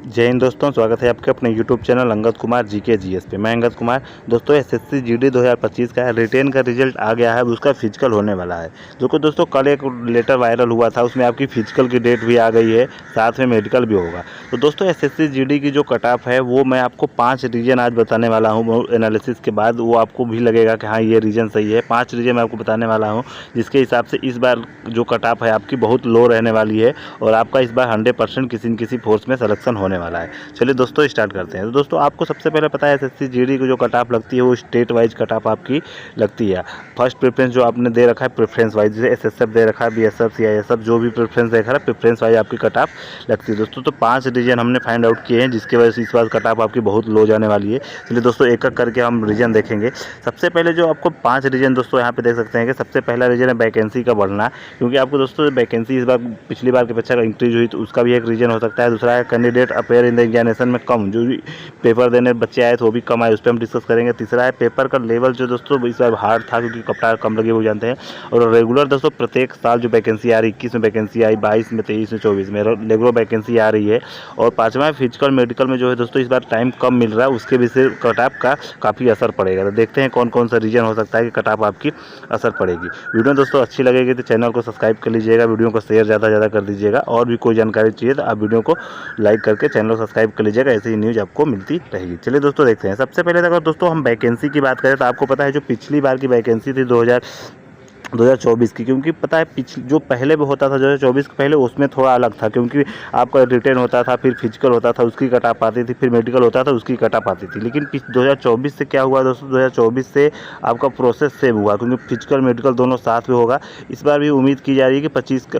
जय हिंद दोस्तों, स्वागत है आपके अपने YouTube channel Angad Kumar GK GS पे। मैं अंगद कुमार। दोस्तों एसएससी जीडी 2025 का रिटेन का रिजल्ट आ गया है, उसका फिजिकल होने वाला है। जो कि दोस्तों कल एक लेटर वायरल हुआ था, उसमें आपकी फिजिकल की डेट भी आ गई है, साथ में मेडिकल भी होगा। तो दोस्तों एसएससी जीडी की जो कट ऑफ है वो मैं आपको 5 रीजन आज बताने वाला हूँ। एनालिसिस के बाद वो आपको भी लगेगा कि हाँ ये रीजन सही है। 5 रीजन मैं आपको बताने वाला हूँ, जिसके हिसाब से इस बार जो कट ऑफ है आपकी बहुत लो रहने वाली है और आपका इस बार 100% किसी न किसी फोर्स में सिलेक्शन होने वाला है। चलिए दोस्तों स्टार्ट करते हैं। तो दोस्तों आपको सबसे पहले पता है एसएससी जीडी की जो कट ऑफ लगती है वो स्टेट वाइज कट ऑफ आपकी लगती है। फर्स्ट प्रेफरेंस जो आपने दे रखा है प्रेफरेंस वाइज, जैसे एसएसएफ दे रखा है, बीएसएफ, सीआईएसएफ, जो भी प्रेफरेंस देखा है प्रेफरेंस वाइज आपकी कट ऑफ लगती है दोस्तों। तो 5 रीजन हमने फाइंड आउट किए हैं जिसकी वजह से इस बार कट ऑफ आपकी बहुत लो जाने वाली है। चलिए दोस्तों एक एक करके हम रीजन देखेंगे। सबसे पहले जो आपको 5 रीजन दोस्तों यहाँ पे देख सकते हैं कि सबसे पहला रीजन है वैकेंसी का बढ़ना, क्योंकि आपको दोस्तों वैकेंसी इस बार पिछली बार की अपेक्षा इंक्रीज हुई तो उसका भी एक रीजन हो सकता है। दूसरा है candidate appear in the examination में कम, जो भी पेपर देने बच्चे आए तो वो भी कम आए, उस पर हम डिस्कस करेंगे। तीसरा है पेपर का लेवल जो दोस्तों इस बार हार्ड था क्योंकि कपड़ा कम लगे वो जानते हैं। और रेगुलर दोस्तों प्रत्येक साल जो वैकेंसी आ रही, 21 में वैकेंसी आई, 22 में, 23 में, 24 में रेगुलर वैकेंसी आ रही है। और पाँचवा फिजिकल मेडिकल में जो है दोस्तों इस बार टाइम कम मिल रहा है, उसके भी से कट ऑफ का काफ़ी असर पड़ेगा। तो देखते हैं कौन कौन सा रीजन हो सकता है कि कट ऑफ आपकी असर पड़ेगी। वीडियो दोस्तों अच्छी लगेगी तो चैनल को सब्सक्राइब कर लीजिएगा, वीडियो को शेयर ज़्यादा से ज़्यादा कर दीजिएगा। और भी कोई जानकारी चाहिए तो आप वीडियो को लाइक करके चैनल को सब्सक्राइब कर लीजिएगा, ऐसे ही न्यूज़ आपको मिलती रहेगी। चलिए दोस्तों देखते हैं। सबसे पहले अगर दोस्तों हम वैकेंसी की बात करें तो आपको पता है जो पिछली बार की वैकेंसी थी 2024 की, क्योंकि पता है जो पहले भी होता था 2024 के पहले उसमें थोड़ा अलग था, क्योंकि आपका रिटेन होता था, फिर फिजिकल होता था उसकी कट ऑफ आती थी, फिर मेडिकल होता था उसकी कट ऑफ आती थी। लेकिन 2024 से क्या हुआ दोस्तों, 2024 से आपका प्रोसेस सेम हुआ, क्योंकि फिजिकल मेडिकल दोनों साथ में होगा। इस बार भी उम्मीद की जा रही है कि 25 का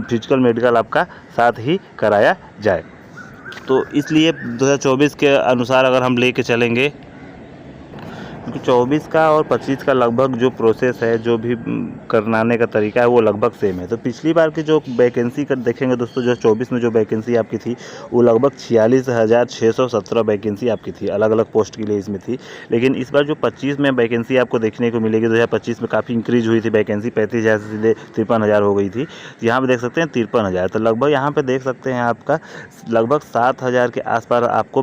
फिजिकल मेडिकल आपका साथ ही कराया जाए। तो इसलिए 2024 के अनुसार अगर हम लेके चलेंगे, क्योंकि 24 का और 25 का लगभग जो प्रोसेस है, जो भी करनाने का तरीका है वो लगभग सेम है। तो पिछली बार की जो वैकेंसी का देखेंगे दोस्तों, जो 24 में जो वैकेंसी आपकी थी वो लगभग 46,617 वैकेंसी आपकी थी, अलग अलग पोस्ट के लिए इसमें थी। लेकिन इस बार जो 25 में वैकेंसी आपको देखने को मिलेगी, 2025 में काफ़ी इंक्रीज हुई थी वैकेंसी, 35,000 से सीधे 53,000 हो गई थी। यहाँ पर देख सकते हैं 53,000, तो लगभग यहाँ पर देख सकते हैं आपका लगभग 7,000 के आसपास आपको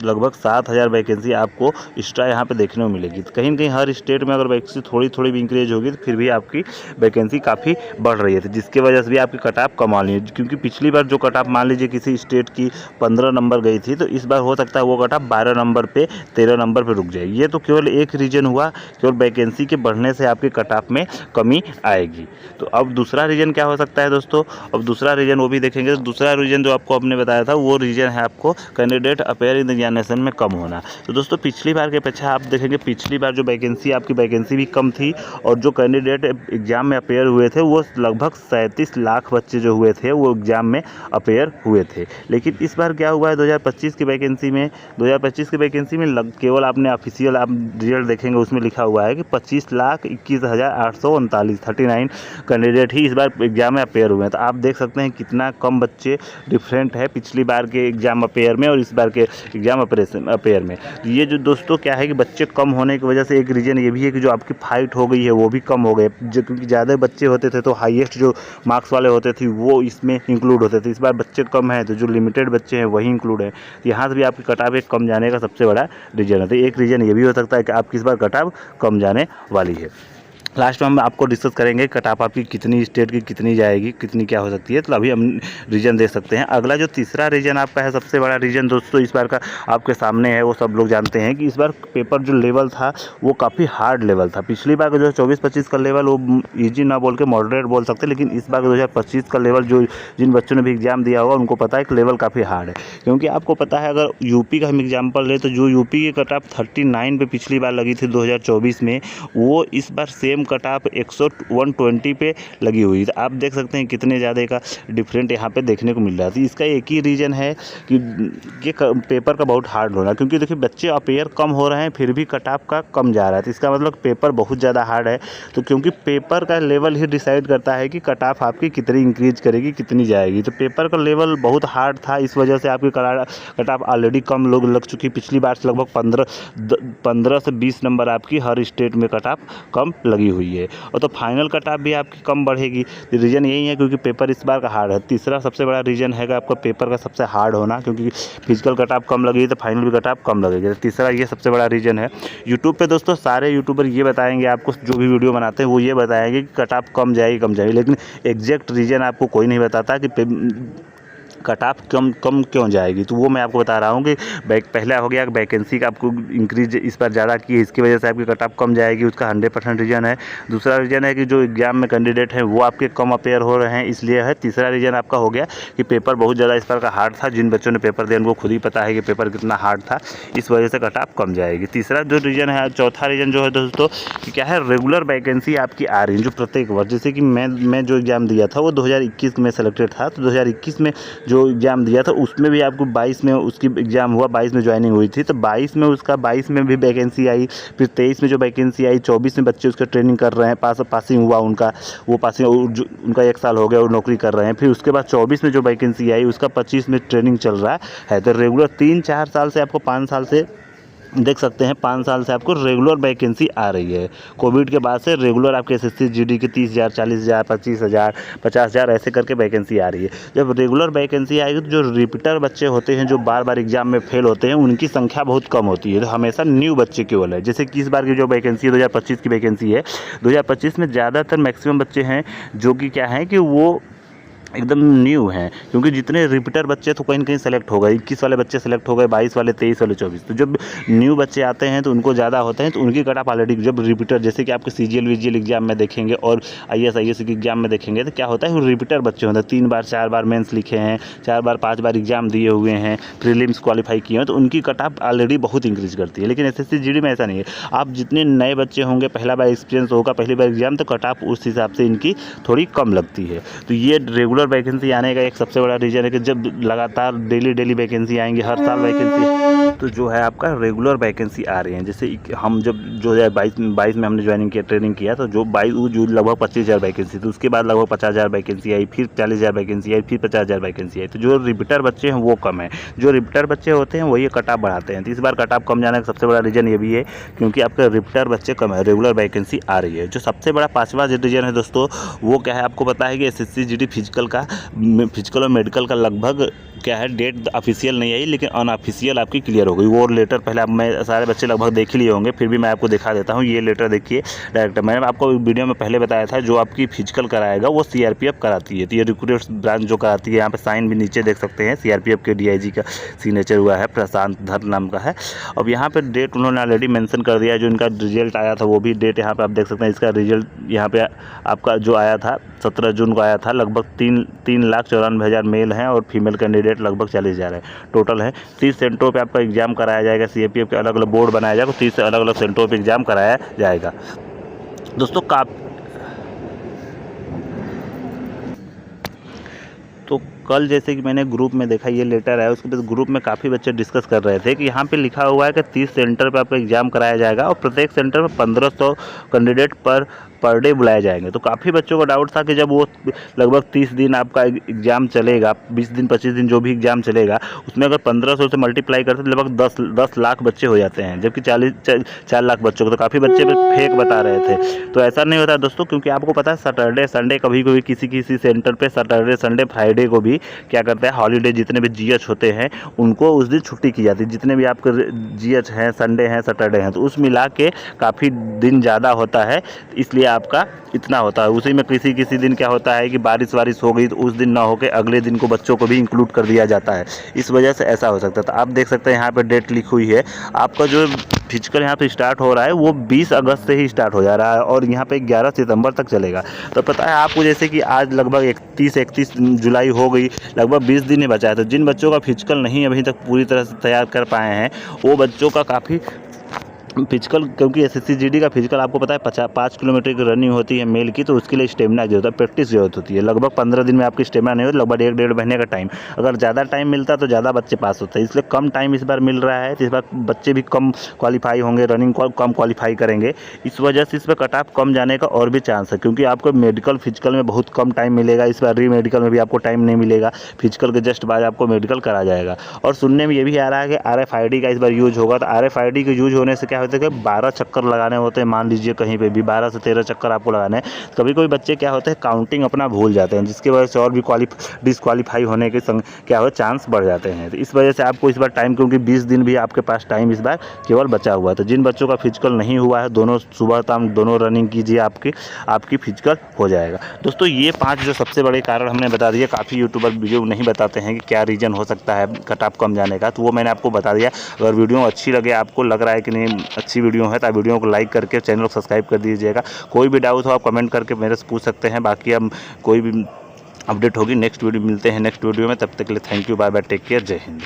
लगभग 7,000 वैकेंसी आपको एक्स्ट्रा यहाँ पे देखने को मिलेगी। तो कहीं ना कहीं हर स्टेट में अगर वैकेंसी थोड़ी थोड़ी भी इंक्रीज होगी तो फिर भी आपकी वैकेंसी काफ़ी बढ़ रही है, तो जिसकी वजह से भी आपकी कट ऑफ कम आ रही है। क्योंकि पिछली बार जो कट ऑफ मान लीजिए किसी स्टेट की 15 नंबर गई थी, तो इस बार हो सकता है वो कट ऑफ 12 नंबर पे, 13 नंबर पर रुक जाएगी। ये तो केवल एक रीजन हुआ, केवल वैकेंसी के बढ़ने से आपकी कट ऑफ में कमी आएगी। तो अब दूसरा रीजन क्या हो सकता है दोस्तों, अब दूसरा रीजन वो भी देखेंगे। तो दूसरा रीजन जो आपको आपने बताया था वो रीजन है आपको कैंडिडेट अपेयर इन एग्जामिनेशन में कम होना। तो दोस्तों पिछली बार की अपेक्षा आप देखेंगे पिछली बार जो वैकेंसी आपकी वैकेंसी भी कम थी और जो कैंडिडेट एग्जाम में अपेयर हुए थे वो लगभग 37 लाख बच्चे जो हुए थे वो एग्जाम में अपेयर हुए थे। लेकिन इस बार क्या हुआ है 2025 की वैकेंसी में, 2025 की वैकेंसी में केवल आपने ऑफिशियल आप रिजल्ट देखेंगे उसमें लिखा हुआ है कि 25,21,839 39 कैंडिडेट ही इस बार एग्जाम में अपेयर हुए हैं। तो आप देख सकते हैं कितना कम बच्चे डिफरेंट है पिछली बार के एग्जाम अपेयर में और इस बार के एग्जाम अपेयर में। ये जो दोस्तों क्या है कि बच्चे कम होने की वजह से एक रीजन ये भी है कि जो आपकी फाइट हो गई है वो भी कम हो गए, क्योंकि ज़्यादा बच्चे होते थे तो हाईएस्ट जो मार्क्स वाले होते थे वो इसमें इंक्लूड होते थे। इस बार बच्चे कम हैं तो जो लिमिटेड बच्चे हैं वही इंक्लूड है, तो यहाँ से भी आपकी कट ऑफ एक कम जाने का सबसे बड़ा रीजन है। तो एक रीजन ये भी हो सकता है कि आपकी इस बार कट ऑफ कम जाने वाली है। लास्ट में हम आपको डिस्कस करेंगे कट ऑफ आपकी कितनी स्टेट की कितनी जाएगी, कितनी क्या हो सकती है। तो अभी हम रीजन देख सकते हैं। अगला जो तीसरा रीजन आपका है, सबसे बड़ा रीजन दोस्तों इस बार का आपके सामने है, वो सब लोग जानते हैं कि इस बार पेपर जो लेवल था वो काफ़ी हार्ड लेवल था। पिछली बार का जो 24-25 का लेवल वो ईजी ना बोल के मॉडरेट बोल सकते, लेकिन इस बार 2025 का लेवल जो जिन बच्चों ने भी एग्जाम दिया होगा उनको पता है कि लेवल काफ़ी हार्ड है। क्योंकि आपको पता है अगर यूपी का हम एग्जाम्पल ले तो जो यूपी की कट ऑफ 39 पे पिछली बार लगी थी 2024 में, वो इस बार सेम कट ऑफ 120 पे लगी हुई। तो आप देख सकते हैं कितने ज़्यादा का डिफरेंट यहाँ पे देखने को मिल रहा है। इसका एक ही रीज़न है कि ये पेपर का बहुत हार्ड होना, क्योंकि देखिए बच्चे अपेयर कम हो रहे हैं फिर भी कट ऑफ का कम जा रहा है, तो इसका मतलब पेपर बहुत ज़्यादा हार्ड है। तो क्योंकि पेपर का लेवल ही डिसाइड करता है कि कट ऑफ आपकी कितनी इंक्रीज करेगी, कितनी जाएगी। तो पेपर का लेवल बहुत हार्ड था, इस वजह से आपकी कट ऑफ ऑलरेडी कम लोग लग चुकी। पिछली बार से लगभग 15 से 20 नंबर आपकी हर स्टेट में कट ऑफ कम लगी हुई है। और तो फाइनल कट ऑफ भी आपकी कम बढ़ेगी। रीज़न यही है क्योंकि पेपर इस बार का हार्ड है। तीसरा सबसे बड़ा रीज़न है आपका पेपर का सबसे हार्ड होना, क्योंकि फिजिकल कट ऑफ कम लगेगी तो फाइनल भी कट ऑफ कम लगेगी। तीसरा ये सबसे बड़ा रीज़न है। यूट्यूब पे दोस्तों सारे यूट्यूबर ये बताएंगे आपको, जो भी वीडियो बनाते हैं वो ये बताएंगे कि कट ऑफ कम जाएगी, लेकिन एग्जैक्ट रीज़न आपको कोई नहीं बताता कि कट ऑफ कम क्यों जाएगी। तो वो मैं आपको बता रहा हूँ कि पहला हो गया वैकेंसी का आपको इंक्रीज इस पर ज़्यादा की है, इसकी वजह से आपकी कट ऑफ कम जाएगी, उसका 100% रीज़न है। दूसरा रीज़न है कि जो एग्जाम में कैंडिडेट हैं वो आपके कम अपेयर हो रहे हैं, इसलिए है। तीसरा रीज़न आपका हो गया कि पेपर बहुत ज़्यादा इस बार का हार्ड था। जिन बच्चों ने पेपर दिया उनको खुद ही पता है कि पेपर कितना हार्ड था, इस वजह से कट ऑफ कम जाएगी। तीसरा जो रीज़न है, चौथा रीज़न जो है दोस्तों कि क्या है, रेगुलर वैकेंसी आपकी आ रही है जो प्रत्येक वर्ष। जैसे कि मैं जो एग्ज़ाम दिया था वो 2021 में सेलेक्टेड था, तो 2021 में जो एग्ज़ाम दिया था उसमें भी आपको 22 में उसकी एग्ज़ाम हुआ, 22 में ज्वाइनिंग हुई थी, तो 22 में भी वैकेंसी आई। फिर 23 में जो वैकेंसी आई, 24 में बच्चे उसका ट्रेनिंग कर रहे हैं, पासिंग हुआ उनका, वो पासिंग उनका 1 साल हो गया और नौकरी कर रहे हैं। फिर उसके बाद 24 में जो वैकेंसी आई उसका 25 में ट्रेनिंग चल रहा है। तो रेगुलर 3-4 साल से आपको 5 साल से देख सकते हैं, 5 साल से आपको रेगुलर वैकेंसी आ रही है। कोविड के बाद से रेगुलर आपके एसएससी जीडी की 30,000, 40,000, 25,000, 50,000 ऐसे करके वैकेंसी आ रही है। जब रेगुलर वैकेंसी आएगी तो जो रिपीटर बच्चे होते हैं, जो बार बार एग्जाम में फेल होते हैं, उनकी संख्या बहुत कम होती है। तो हमेशा न्यू बच्चे केवल है। जैसे कि इस बार की जो वैकेंसी है 2025 की वैकेंसी है, 2025 में ज़्यादातर मैक्सिमम बच्चे हैं जो कि क्या है कि वो एकदम न्यू हैं, क्योंकि जितने रिपीटर बच्चे तो कहीं न कहीं सेलेक्ट हो गए, 21 वाले बच्चे सेलेक्ट हो गए, 22 वाले, 23 वाले, 24। तो जब न्यू बच्चे आते हैं तो उनको ज़्यादा होते हैं, तो उनकी कट ऑफ ऑलरेडी, जब रिपीटर जैसे कि आपके सीजीएल वीजीएल एग्जाम में देखेंगे और आईएएस के एग्जाम में देखेंगे तो क्या होता है, वो रिपीटर बच्चे होते हैं, 3 बार 4 बार मेंस लिखे हैं, 4 बार 5 बार एग्जाम दिए हुए हैं, प्रीलिम्स क्वालिफाई किए हैं, तो उनकी कट ऑफ ऑलरेडी बहुत इंक्रीज करती है। लेकिन एसएससी जीडी में ऐसा नहीं है। आप जितने नए बच्चे होंगे, पहला बार एक्सपीरियंस होगा, पहली बार एग्जाम, तो कट ऑफ उस हिसाब से इनकी थोड़ी कम लगती है। तो ये रेगुलर वैकेंसी आने एक सबसे बड़ा रीजन है कि जब लगातार डेली वैकेंसी आएंगी, हर साल वैकेंसी, तो जो है आपका रेगुलर वैकेंसी आ रही है। जैसे हम जब 2022 में हमने ज्वाइनिंग किया, ट्रेनिंग किया, तो जो 22 लगभग 25,000 वैकेंसी थी, उसके बाद लगभग 50,000 वैकेंसी आई, फिर 40,000 वैकेंसी आई, फिर 50,000 वैकेंसी आई। तो जो रिपीटर बच्चे हैं वो कम है, जो रिपीटर बच्चे होते हैं वही कट ऑफ बढ़ाते हैं। तो इस बार कट ऑफ कम जाने का सबसे बड़ा रीजन ये भी है क्योंकि आपका रिपीटर बच्चे कम है, रेगुलर वैकेंसी आ रही है। जो सबसे बड़ा 5वां रीजन है दोस्तों, वो क्या है, आपको पता है कि एसएससी जीडी फिजिकल और मेडिकल का लगभग क्या है, डेट ऑफिशियल नहीं आई, लेकिन अनऑफिशियल आपकी क्लियर हो गई। वो लेटर पहले आप, मैं सारे बच्चे लगभग देख ही लिए होंगे, फिर भी मैं आपको दिखा देता हूँ। ये लेटर देखिए डायरेक्टर, मैंने आपको वीडियो में पहले बताया था, जो आपकी फिजिकल कराएगा वो सीआरपीएफ कराती है। तो ये रिक्रूटर्स ब्रांच जो कराती है, यहाँ पे साइन भी नीचे देख सकते हैं, सीआरपीएफ के डीआईजी का सिग्नेचर हुआ है, प्रशांत धर नाम का है। अब यहाँ पे डेट उन्होंने ऑलरेडी मेंशन कर दिया है। जो इनका रिजल्ट आया था वो भी डेट यहाँ पे आप देख सकते हैं। इसका रिजल्ट यहाँ पे आपका जो आया था 17 जून को आया था। लगभग 3,94,000 मेल हैं और फीमेल कैंडिडेट लगभग 40,000 है। टोटल है 30 सेंटरों पे आपका एग्जाम कराया जाएगा। सीआरपीएफ के अलग अलग बोर्ड बनाया जाएगा, 30 अलग अलग सेंटरों पे एग्जाम कराया जाएगा दोस्तों। तो कल जैसे कि मैंने ग्रुप में देखा, ये लेटर है, उसके बाद ग्रुप में काफ़ी बच्चे डिस्कस कर रहे थे कि यहाँ पे लिखा हुआ है कि 30 सेंटर पे आपका एग्ज़ाम कराया जाएगा और प्रत्येक सेंटर में 1500 कैंडिडेट पर डे बुलाए जाएंगे। तो काफ़ी बच्चों का डाउट था कि जब वो लगभग 30 दिन आपका एग्ज़ाम चलेगा, 20 दिन 25 दिन जो भी एग्ज़ाम चलेगा, उसमें अगर 1500 से मल्टीप्लाई करते तो लगभग 10 लाख बच्चे हो जाते हैं, जबकि 4 लाख बच्चों को, तो काफ़ी बच्चे फेक बता रहे थे। तो ऐसा नहीं होता दोस्तों, क्योंकि आपको पता है सैटरडे संडे कभी कभी किसी सेंटर पर सैटरडे संडे फ्राइडे को भी क्या करते हैं, हॉलीडे जितने भी जीएच होते हैं उनको उस दिन छुट्टी की जाती है। जितने भी आपके जीएच हैं, संडे हैं, सैटरडे हैं, तो उस मिला के काफ़ी दिन ज़्यादा होता है, इसलिए आपका इतना होता है। उसी में किसी दिन क्या होता है कि बारिश हो गई तो उस दिन ना होकर अगले दिन को बच्चों को भी इंक्लूड कर दिया जाता है, इस वजह से ऐसा हो सकता है। तो आप देख सकते हैं यहाँ पर डेट लिखी हुई है। आपका जो फिजिकल यहाँ पे स्टार्ट हो रहा है वो 20 अगस्त से ही स्टार्ट हो जा रहा है और यहाँ पे 11 सितंबर तक चलेगा। तो पता है आपको, जैसे कि आज लगभग 31 जुलाई हो गई, लगभग 20 दिन ही बचा है। तो जिन बच्चों का फिजिकल नहीं अभी तक पूरी तरह से तैयार कर पाए हैं, वो बच्चों का काफ़ी फिजिकल, क्योंकि एसएससी जीडी का फिजिकल आपको पता है 5 किलोमीटर की रनिंग होती है मेल की, तो उसके लिए स्टेमिना जो होता है, प्रैक्टिस जरूरत होती है। लगभग 15 दिन में आपकी स्टेमिना नहीं होती, लगभग 1-1.5 महीने का टाइम। अगर ज़्यादा टाइम मिलता तो ज़्यादा बच्चे पास होते हैं, इसलिए कम टाइम इस बार मिल रहा है, तो इस बार बच्चे भी कम क्वालिफाई होंगे, रनिंग कम क्वालिफाई करेंगे, इस वजह से इस पर कट ऑफ कम जाने का और भी चांस है। क्योंकि आपको मेडिकल फिजिकल में बहुत कम टाइम मिलेगा, इस बार री मेडिकल में भी आपको टाइम नहीं मिलेगा, फिजिकल के जस्ट बाद आपको मेडिकल करा जाएगा। और सुनने में ये भी आ रहा है कि RFID का इस बार यूज होगा। तो RFID के यूज होने से क्या होता होता है कि 12 चक्कर लगाने होते हैं, मान लीजिए कहीं पे भी 12 से 13 चक्कर आपको लगाने हैं। कभी कोई बच्चे क्या होते हैं काउंटिंग अपना भूल जाते हैं, जिसकी वजह से और भी डिस्क्वालीफाई होने के क्या हो चांस बढ़ जाते हैं। तो इस वजह से आपको इस बार टाइम, क्योंकि 20 दिन भी आपके पास टाइम इस बार केवल बचा हुआ है। तो जिन बच्चों का फिजिकल नहीं हुआ है, दोनों सुबह शाम दोनों रनिंग कीजिए, आपकी फिजिकल हो जाएगा। दोस्तों ये 5 जो सबसे बड़े कारण हमने बता दिए। काफ़ी यूट्यूबर वीडियो नहीं बताते हैं कि क्या रीज़न हो सकता है कट ऑफ कम जाने का, तो वो मैंने आपको बता दिया। अगर वीडियो अच्छी लगे, आपको लग रहा है कि नहीं अच्छी वीडियो है, तो वीडियो को लाइक करके चैनल को सब्सक्राइब कर दीजिएगा। कोई भी डाउट हो आप कमेंट करके मेरे से पूछ सकते हैं। बाकी हम कोई भी अपडेट होगी नेक्स्ट वीडियो मिलते हैं नेक्स्ट वीडियो में। तब तक के लिए thank you, bye bye, take care, जय हिंद।